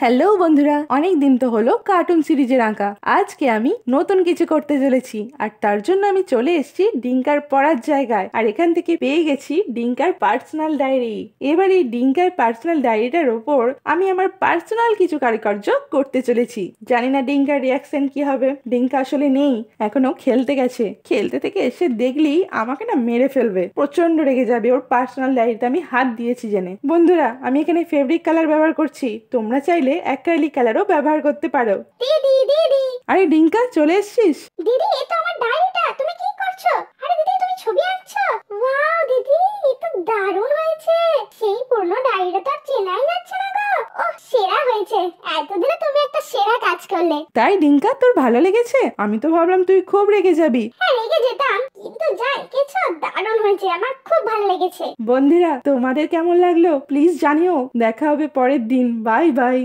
Hello বন্ধুরা, অনেক দিন তো হলো কার্টুন সিরিজের আঁকা। আজকে আমি নতুন কিছু করতে চলেছি, আর তার জন্য আমি চলে এসেছি ডিঙ্কার পড়ার জায়গায়। আর এখান থেকে পেয়ে গেছি ডিঙ্কার পার্সোনাল ডায়েরি। এবার এই ডিঙ্কার পার্সোনাল ডায়েরিটার ওপর আমি আমার পার্সোনাল কিছু কারুকার্য করতে চলেছি। জানি না ডিঙ্কার রিয়াকশন কি হবে। ডিঙ্কা আসলে নেই, এখনো খেলতে গেছে। খেলতে থেকে এসে দেখলি আমাকে না মেরে ফেলবে, প্রচন্ড রেগে যাবে। ওর পার্সোনাল ডায়েরিতে আমি হাত দিয়েছি জেনে। বন্ধুরা, আমি এখানে ফেব্রিক কালার ব্যবহার করছি, তোমরা চাইলে অ্যাক্রিলিক কালারও ব্যবহার করতে পারো। দিদি দিদি আরে ডিঙ্কা, চলে এসেছিস? দিদি, এ তো আমার ডায়েরিটা। তুমি কি করছো? আরে দিদি, তুমি ছবি আঁকছো? ওয়াও দিদি, এ তো দারুণ হয়েছে। সেই পুরনো ডায়েরিটা তো আর চেনাই যাচ্ছে না গো। ওহ, সেরা হয়েছে। এতদিনে তুমি একটা সেরা কাজ করলে। তাই ডিঙ্কা, তোর ভালো লেগেছে? আমি তো ভাবলাম তুই খুব রেগে যাবি। হ্যাঁ, রেগে যেতাম, কিন্তু যা এঁকেছো দারুণ হয়েছে, আমার খুব ভালো লেগেছে। বন্ধুরা, তোমাদের কেমন লাগলো প্লিজ জানিও। দেখা হবে পরের দিন। Bye bye.